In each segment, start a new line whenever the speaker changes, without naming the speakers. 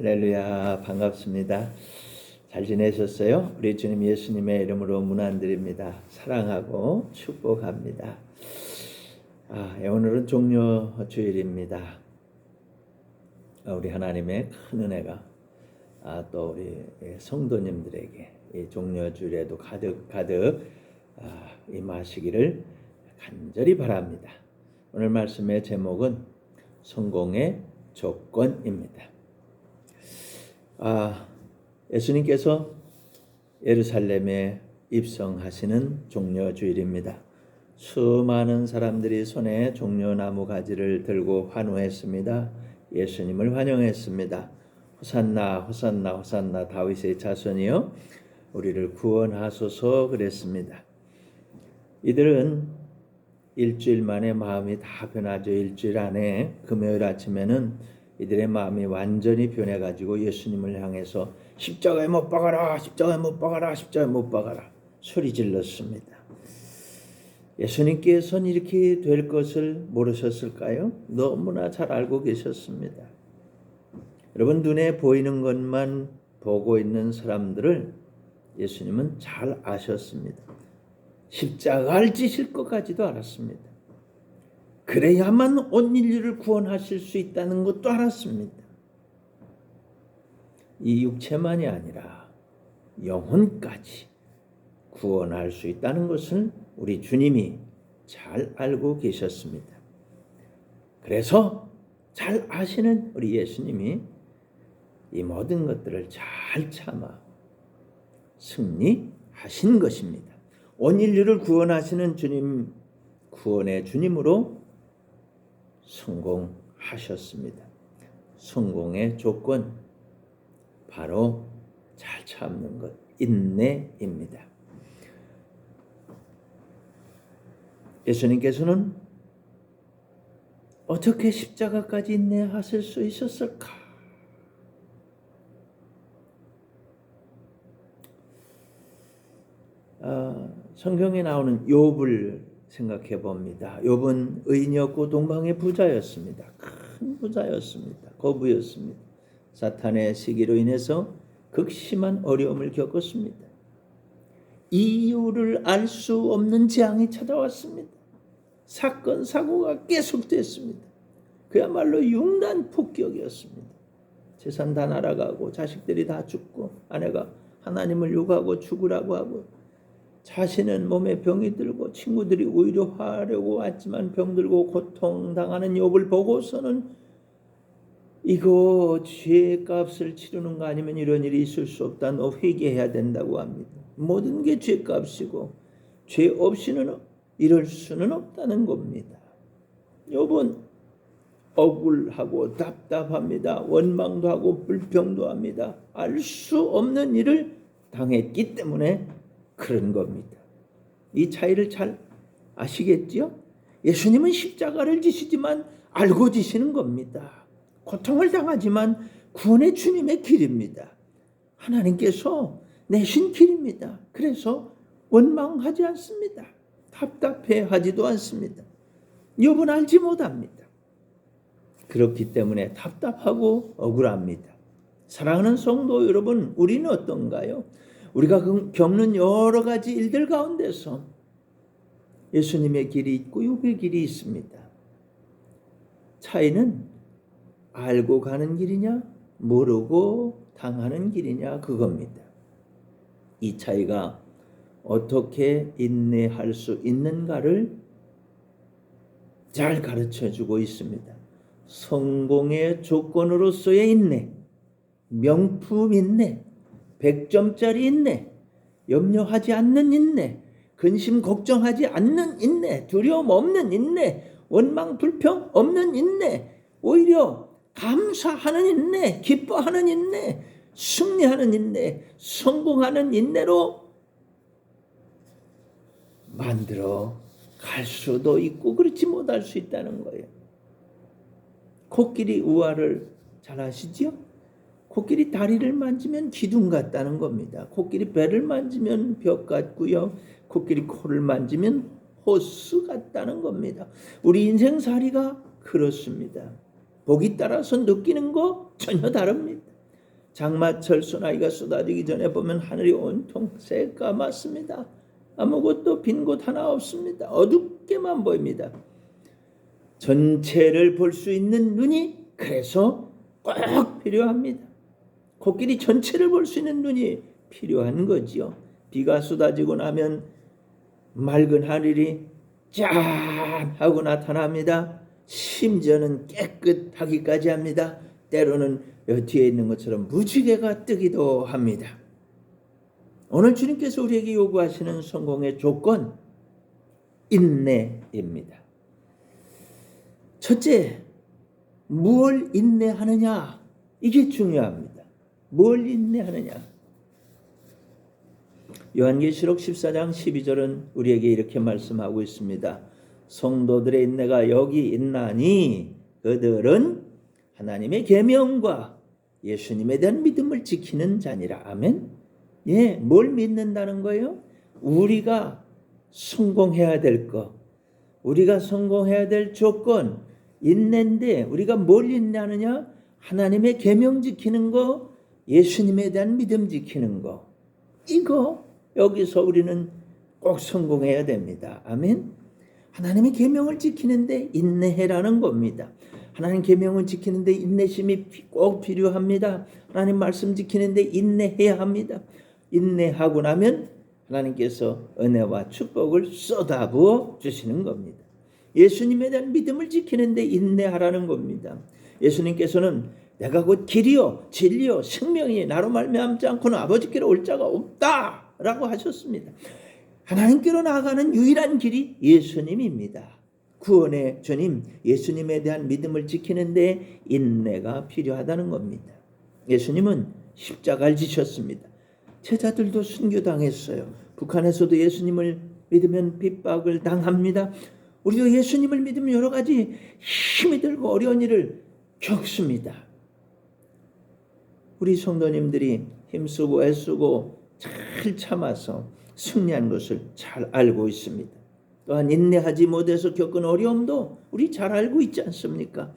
할렐루야, 반갑습니다. 잘 지내셨어요? 우리 주님 예수님의 이름으로 문안드립니다. 사랑하고 축복합니다. 오늘은 종료주일입니다. 우리 하나님의 큰 은혜가 또 우리 성도님들에게 이 종료주일에도 가득 임하시기를 간절히 바랍니다. 오늘 말씀의 제목은 성공의 조건입니다. 예수님께서 예루살렘에 입성하시는 종려주일입니다. 수많은 사람들이 손에 종려나무 가지를 들고 환호했습니다. 예수님을 환영했습니다. 호산나 호산나 호산나 다윗의 자손이여 우리를 구원하소서 그랬습니다. 이들은 일주일 만에 마음이 다 변하죠. 일주일 안에 금요일 아침에는 이들의 마음이 완전히 변해가지고 예수님을 향해서 십자가에 못 박아라, 십자가에 못 박아라, 십자가에 못 박아라 소리 질렀습니다. 예수님께서는 이렇게 될 것을 모르셨을까요? 너무나 잘 알고 계셨습니다. 여러분, 눈에 보이는 것만 보고 있는 사람들을 예수님은 잘 아셨습니다. 십자가를 지실 것까지도 알았습니다. 그래야만 온 인류를 구원하실 수 있다는 것도 알았습니다. 이 육체만이 아니라 영혼까지 구원할 수 있다는 것을 우리 주님이 잘 알고 계셨습니다. 그래서 잘 아시는 우리 예수님이 이 모든 것들을 잘 참아 승리하신 것입니다. 온 인류를 구원하시는 주님, 구원의 주님으로 성공하셨습니다. 성공의 조건, 바로 잘 참는 것, 인내입니다. 예수님께서는 어떻게 십자가까지 인내하실 수 있었을까? 성경에 나오는 욥을 생각해 봅니다. 욥은 의인이었고 동방의 부자였습니다. 큰 부자였습니다. 거부였습니다. 사탄의 시기로 인해서 극심한 어려움을 겪었습니다. 이유를 알 수 없는 재앙이 찾아왔습니다. 사건 사고가 계속됐습니다. 그야말로 융단 폭격이었습니다. 재산 다 날아가고 자식들이 다 죽고 아내가 하나님을 욕하고 죽으라고 하고 자신은 몸에 병이 들고 친구들이 오히려 화하려고 왔지만 병들고 고통당하는 욥을 보고서는 이거 죄값을 치르는 거 아니면 이런 일이 있을 수 없다. 너 회개해야 된다고 합니다. 모든 게 죄값이고 죄 없이는 이럴 수는 없다는 겁니다. 욥은 억울하고 답답합니다. 원망도 하고 불평도 합니다. 알 수 없는 일을 당했기 때문에 그런 겁니다. 이 차이를 잘 아시겠죠? 예수님은 십자가를 지시지만 알고 지시는 겁니다. 고통을 당하지만 구원의 주님의 길입니다. 하나님께서 내신 길입니다. 그래서 원망하지 않습니다. 답답해하지도 않습니다. 욥은 알지 못합니다. 그렇기 때문에 답답하고 억울합니다. 사랑하는 성도 여러분, 우리는 어떤가요? 우리가 겪는 여러 가지 일들 가운데서 예수님의 길이 있고 욥의 길이 있습니다. 차이는 알고 가는 길이냐 모르고 당하는 길이냐 그겁니다. 이 차이가 어떻게 인내할 수 있는가를 잘 가르쳐주고 있습니다. 성공의 조건으로서의 인내, 명품 인내, 100점짜리 인내, 염려하지 않는 인내, 근심 걱정하지 않는 인내, 두려움 없는 인내, 원망 불평 없는 인내, 오히려 감사하는 인내, 기뻐하는 인내, 승리하는 인내, 성공하는 인내로 만들어 갈 수도 있고 그렇지 못할 수 있다는 거예요. 코끼리 우화를 잘 아시죠? 코끼리 다리를 만지면 기둥 같다는 겁니다. 코끼리 배를 만지면 벽 같고요. 코끼리 코를 만지면 호수 같다는 겁니다. 우리 인생살이가 그렇습니다. 보기 따라서 느끼는 거 전혀 다릅니다. 장마철 소나기가 쏟아지기 전에 보면 하늘이 온통 새까맣습니다. 아무것도 빈 곳 하나 없습니다. 어둡게만 보입니다. 전체를 볼 수 있는 눈이 그래서 꼭 필요합니다. 코끼리 전체를 볼 수 있는 눈이 필요한 거지요. 비가 쏟아지고 나면 맑은 하늘이 짠 하고 나타납니다. 심지어는 깨끗하기까지 합니다. 때로는 뒤에 있는 것처럼 무지개가 뜨기도 합니다. 오늘 주님께서 우리에게 요구하시는 성공의 조건, 인내입니다. 첫째, 무엇을 인내하느냐? 이게 중요합니다. 뭘 인내하느냐? 요한계시록 14장 12절은 우리에게 이렇게 말씀하고 있습니다. 성도들의 인내가 여기 있나니 그들은 하나님의 계명과 예수님에 대한 믿음을 지키는 자니라. 아멘. 예, 뭘 믿는다는 거예요? 우리가 성공해야 될 것, 우리가 성공해야 될 조건, 인내인데 우리가 뭘 인내하느냐? 하나님의 계명 지키는 거, 예수님에 대한 믿음 지키는 거. 이거 여기서 우리는 꼭 성공해야 됩니다. 아멘. 하나님의 계명을 지키는데 인내해라는 겁니다. 하나님 계명을 지키는데 인내심이 꼭 필요합니다. 하나님 말씀 지키는데 인내해야 합니다. 인내하고 나면 하나님께서 은혜와 축복을 쏟아부어 주시는 겁니다. 예수님에 대한 믿음을 지키는데 인내하라는 겁니다. 예수님께서는 내가 곧 길이요 진리요 생명이 나로 말미암지 않고는 아버지께로 올 자가 없다라고 하셨습니다. 하나님께로 나아가는 유일한 길이 예수님입니다. 구원의 주님 예수님에 대한 믿음을 지키는데 인내가 필요하다는 겁니다. 예수님은 십자가를 지셨습니다. 제자들도 순교당했어요. 북한에서도 예수님을 믿으면 핍박을 당합니다. 우리도 예수님을 믿으면 여러 가지 힘이 들고 어려운 일을 겪습니다. 우리 성도님들이 힘쓰고 애쓰고 잘 참아서 승리한 것을 잘 알고 있습니다. 또한 인내하지 못해서 겪은 어려움도 우리 잘 알고 있지 않습니까?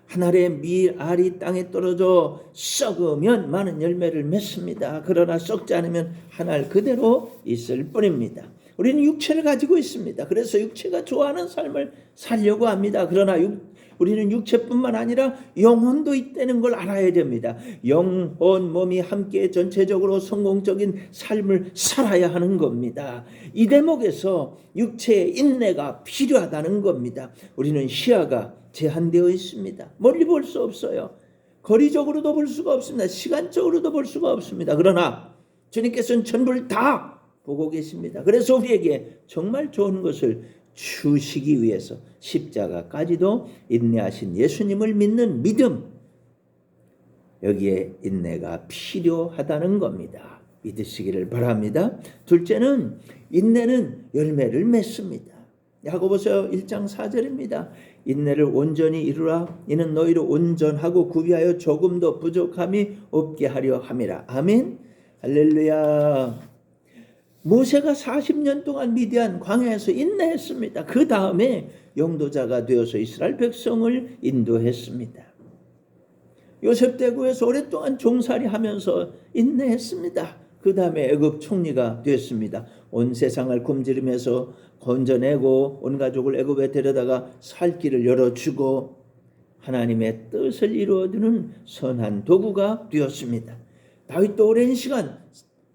한 알의 밀알이 땅에 떨어져 썩으면 많은 열매를 맺습니다. 그러나 썩지 않으면 한 알 그대로 있을 뿐입니다. 우리는 육체를 가지고 있습니다. 그래서 육체가 좋아하는 삶을 살려고 합니다. 그러나 우리는 육체뿐만 아니라 영혼도 있다는 걸 알아야 됩니다. 영혼, 몸이 함께 전체적으로 성공적인 삶을 살아야 하는 겁니다. 이 대목에서 육체의 인내가 필요하다는 겁니다. 우리는 시야가 제한되어 있습니다. 멀리 볼 수 없어요. 거리적으로도 볼 수가 없습니다. 시간적으로도 볼 수가 없습니다. 그러나 주님께서는 전부를 다 보고 계십니다. 그래서 우리에게 정말 좋은 것을 주시기 위해서 십자가까지도 인내하신 예수님을 믿는 믿음, 여기에 인내가 필요하다는 겁니다. 믿으시기를 바랍니다. 둘째는 인내는 열매를 맺습니다. 야고보서 1장 4절입니다. 인내를 온전히 이루라. 이는 너희를 온전하고 구비하여 조금도 부족함이 없게 하려 함이라. 아멘. 할렐루야. 모세가 40년 동안 미디안 광야에서 인내했습니다. 그 다음에 영도자가 되어서 이스라엘 백성을 인도했습니다. 요셉 대구에서 오랫동안 종살이 하면서 인내했습니다. 그 다음에 애굽 총리가 됐습니다. 온 세상을 굶주리면서 건져내고 온 가족을 애굽에 데려다가 살 길을 열어주고 하나님의 뜻을 이루어주는 선한 도구가 되었습니다. 다윗도 오랜 시간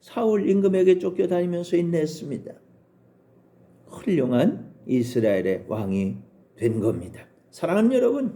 사울 임금에게 쫓겨다니면서 인내했습니다. 훌륭한 이스라엘의 왕이 된 겁니다. 사랑하는 여러분,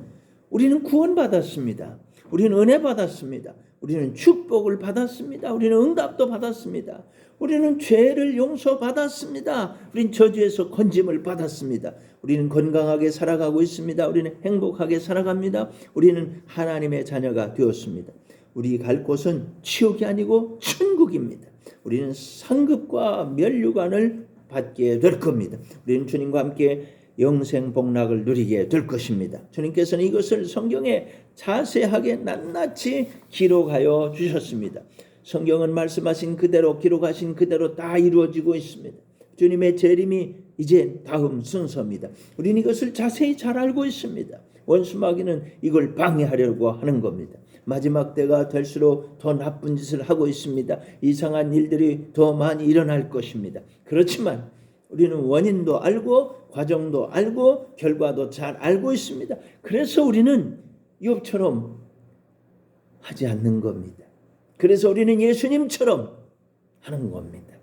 우리는 구원받았습니다. 우리는 은혜 받았습니다. 우리는 축복을 받았습니다. 우리는 응답도 받았습니다. 우리는 죄를 용서받았습니다. 우리는 저주에서 건짐을 받았습니다. 우리는 건강하게 살아가고 있습니다. 우리는 행복하게 살아갑니다. 우리는 하나님의 자녀가 되었습니다. 우리 갈 곳은 지옥이 아니고 천국입니다. 우리는 상급과 면류관을 받게 될 겁니다. 우리는 주님과 함께 영생 복락을 누리게 될 것입니다. 주님께서는 이것을 성경에 자세하게 낱낱이 기록하여 주셨습니다. 성경은 말씀하신 그대로 기록하신 그대로 다 이루어지고 있습니다. 주님의 재림이 이제 다음 순서입니다. 우리는 이것을 자세히 잘 알고 있습니다. 원수 마귀는 이걸 방해하려고 하는 겁니다. 마지막 때가 될수록 더 나쁜 짓을 하고 있습니다. 이상한 일들이 더 많이 일어날 것입니다. 그렇지만 우리는 원인도 알고 과정도 알고 결과도 잘 알고 있습니다. 그래서 우리는 욥처럼 하지 않는 겁니다. 그래서 우리는 예수님처럼 하는 겁니다.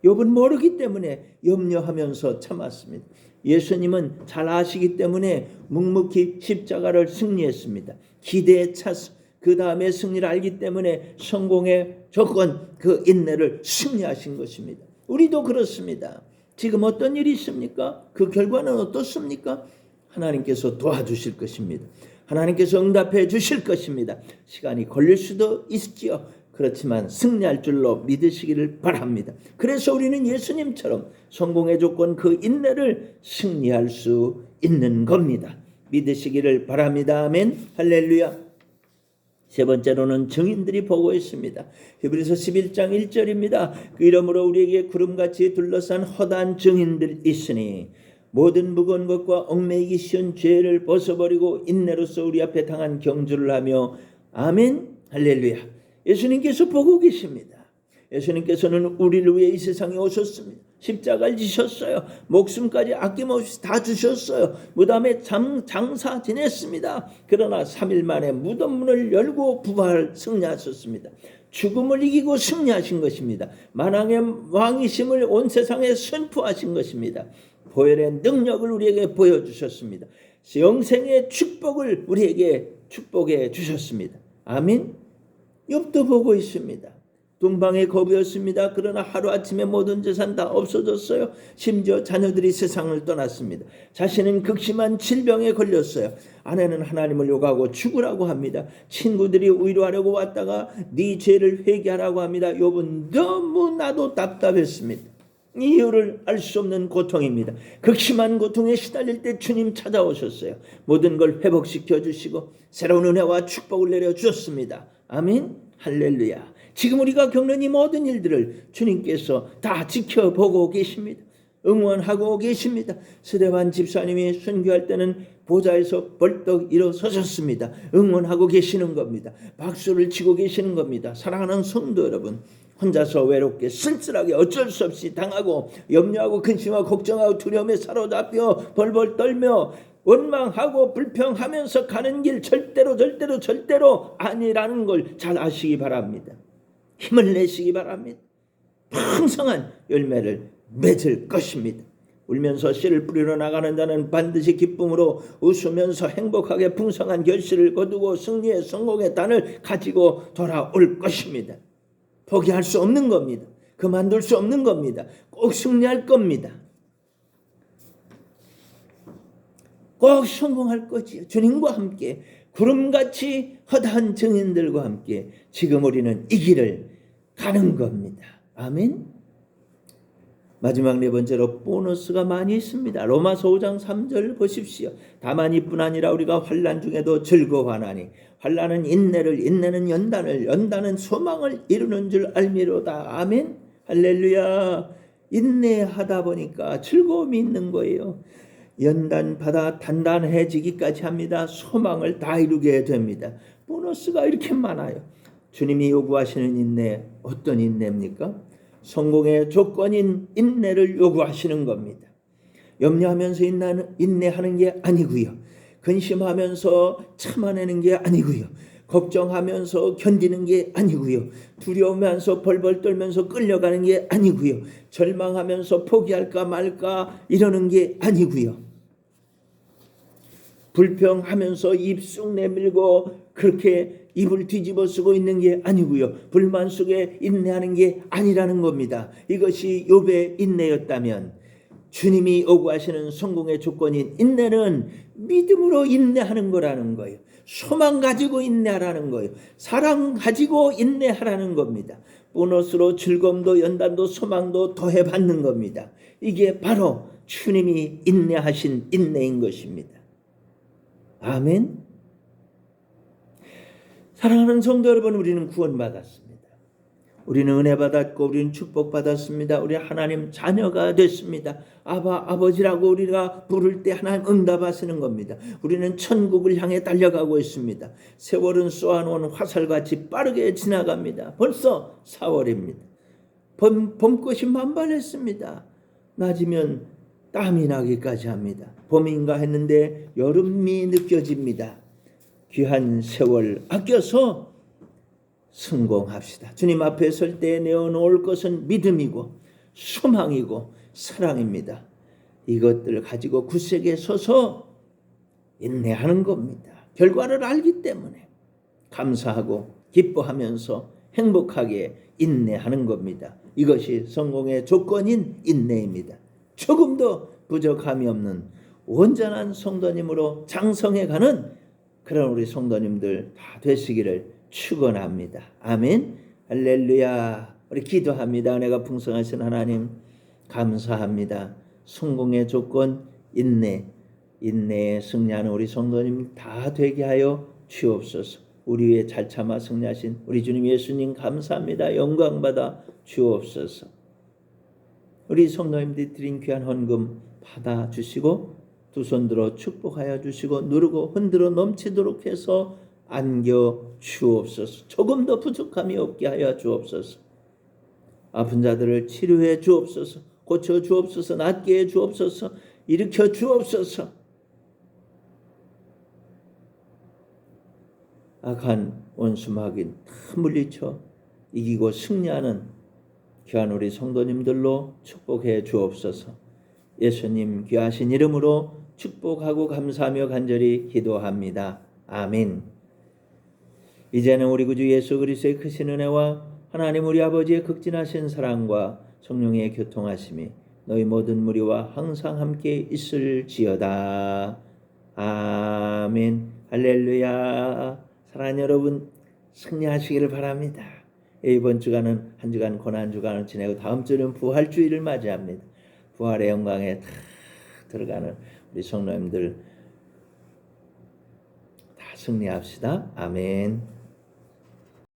욥은 모르기 때문에 염려하면서 참았습니다. 예수님은 잘 아시기 때문에 묵묵히 십자가를 승리했습니다. 기대에 차서 그 다음에 승리를 알기 때문에 성공의 조건, 그 인내를 승리하신 것입니다. 우리도 그렇습니다. 지금 어떤 일이 있습니까? 그 결과는 어떻습니까? 하나님께서 도와주실 것입니다. 하나님께서 응답해 주실 것입니다. 시간이 걸릴 수도 있지요. 그렇지만 승리할 줄로 믿으시기를 바랍니다. 그래서 우리는 예수님처럼 성공의 조건 그 인내를 승리할 수 있는 겁니다. 믿으시기를 바랍니다. 아멘. 할렐루야. 세 번째로는 증인들이 보고 있습니다. 히브리서 11장 1절입니다. 그 이러므로 우리에게 구름같이 둘러싼 허다한 증인들 있으니 모든 무거운 것과 얽매이기 쉬운 죄를 벗어버리고 인내로서 우리 앞에 당한 경주를 하며 아멘. 할렐루야. 예수님께서 보고 계십니다. 예수님께서는 우리를 위해 이 세상에 오셨습니다. 십자가를 지셨어요. 목숨까지 아낌없이 다 주셨어요. 무덤에 장사 지냈습니다. 그러나 3일 만에 무덤 문을 열고 부활 승리하셨습니다. 죽음을 이기고 승리하신 것입니다. 만왕의 왕이심을 온 세상에 선포하신 것입니다. 보혈의 능력을 우리에게 보여주셨습니다. 영생의 축복을 우리에게 축복해 주셨습니다. 아멘. 욥도 보고 있습니다. 동방의 겁이었습니다. 그러나 하루아침에 모든 재산 다 없어졌어요. 심지어 자녀들이 세상을 떠났습니다. 자신은 극심한 질병에 걸렸어요. 아내는 하나님을 욕하고 죽으라고 합니다. 친구들이 위로하려고 왔다가 네 죄를 회개하라고 합니다. 욥은 너무나도 답답했습니다. 이유를 알 수 없는 고통입니다. 극심한 고통에 시달릴 때 주님 찾아오셨어요. 모든 걸 회복시켜 주시고 새로운 은혜와 축복을 내려주셨습니다. 아멘. 할렐루야. 지금 우리가 겪는 이 모든 일들을 주님께서 다 지켜보고 계십니다. 응원하고 계십니다. 스데반 집사님이 순교할 때는 보좌에서 벌떡 일어서셨습니다. 응원하고 계시는 겁니다. 박수를 치고 계시는 겁니다. 사랑하는 성도 여러분, 혼자서 외롭게 쓸쓸하게 어쩔 수 없이 당하고 염려하고 근심하고 걱정하고 두려움에 사로잡혀 벌벌 떨며 원망하고 불평하면서 가는 길 절대로 아니라는 걸 잘 아시기 바랍니다. 힘을 내시기 바랍니다. 풍성한 열매를 맺을 것입니다. 울면서 씨를 뿌리러 나가는 자는 반드시 기쁨으로 웃으면서 행복하게 풍성한 결실을 거두고 승리의 성공의 단을 가지고 돌아올 것입니다. 포기할 수 없는 겁니다. 그만둘 수 없는 겁니다. 꼭 승리할 겁니다. 꼭 성공할 거지요. 주님과 함께 구름같이 허다한 증인들과 함께 지금 우리는 이 길을 가는 겁니다. 아멘. 마지막 네 번째로 보너스가 많이 있습니다. 로마서 5장 3절 보십시오. 다만 이뿐 아니라 우리가 환난 중에도 즐거워하나니 환난은 인내를, 인내는 연단을, 연단은 소망을 이루는 줄 알미로다. 아멘. 할렐루야. 인내하다 보니까 즐거움이 있는 거예요. 연단받아 단단해지기까지 합니다. 소망을 다 이루게 됩니다. 보너스가 이렇게 많아요. 주님이 요구하시는 인내, 어떤 인내입니까? 성공의 조건인 인내를 요구하시는 겁니다. 염려하면서 인내하는 게 아니고요. 근심하면서 참아내는 게 아니고요. 걱정하면서 견디는 게 아니고요. 두려워하면서 벌벌 떨면서 끌려가는 게 아니고요. 절망하면서 포기할까 말까 이러는 게 아니고요. 불평하면서 입 쑥 내밀고 그렇게 입을 뒤집어 쓰고 있는 게 아니고요. 불만 속에 인내하는 게 아니라는 겁니다. 이것이 욥의 인내였다면 주님이 요구하시는 성공의 조건인 인내는 믿음으로 인내하는 거라는 거예요. 소망 가지고 인내하라는 거예요. 사랑 가지고 인내하라는 겁니다. 보너스로 즐거움도 연단도 소망도 더해받는 겁니다. 이게 바로 주님이 인내하신 인내인 것입니다. 아멘. 사랑하는 성도 여러분, 우리는 구원받았습니다. 우리는 은혜 받았고 우리는 축복 받았습니다. 우리 하나님 자녀가 됐습니다. 아버지라고 우리가 부를 때 하나님 응답하시는 겁니다. 우리는 천국을 향해 달려가고 있습니다. 세월은 쏘아놓은 화살같이 빠르게 지나갑니다. 벌써 4월입니다. 봄꽃이 만발했습니다. 낮이면 땀이 나기까지 합니다. 봄인가 했는데 여름이 느껴집니다. 귀한 세월 아껴서 성공합시다. 주님 앞에 설 때 내어놓을 것은 믿음이고 소망이고 사랑입니다. 이것들을 가지고 굳세게 서서 인내하는 겁니다. 결과를 알기 때문에 감사하고 기뻐하면서 행복하게 인내하는 겁니다. 이것이 성공의 조건인 인내입니다. 조금도 부족함이 없는 온전한 성도님으로 장성해가는 그런 우리 성도님들 다 되시기를 축원합니다. 아멘. 할렐루야. 우리 기도합니다. 은혜가 풍성하신 하나님 감사합니다. 성공의 조건 인내에 승리하는 우리 성도님 다 되게 하여 주옵소서. 우리 위에 잘 참아 승리하신 우리 주님 예수님 감사합니다. 영광받아 주옵소서. 우리 성도님들이 드린 귀한 헌금 받아주시고 두 손 들어 축복하여 주시고 누르고 흔들어 넘치도록 해서 안겨 주옵소서. 조금 더 부족함이 없게 하여 주옵소서. 아픈 자들을 치료해 주옵소서. 고쳐 주옵소서. 낫게 해 주옵소서. 일으켜 주옵소서. 악한 원수 마귀 다 물리쳐 이기고 승리하는 귀한 우리 성도님들로 축복해 주옵소서. 예수님 귀하신 이름으로 축복하고 감사하며 간절히 기도합니다. 아멘. 이제는 우리 구주 예수 그리스도의 크신 은혜와 하나님 우리 아버지의 극진하신 사랑과 성령의 교통하심이 너희 모든 무리와 항상 함께 있을지어다. 아멘. 할렐루야. 사랑하는 여러분 승리하시기를 바랍니다. 이번 주간은 한 주간 고난 주간을 지내고 다음 주는 부활주일을 맞이합니다. 부활의 영광에 다 들어가는 우리 성도님들 다 승리합시다. 아멘.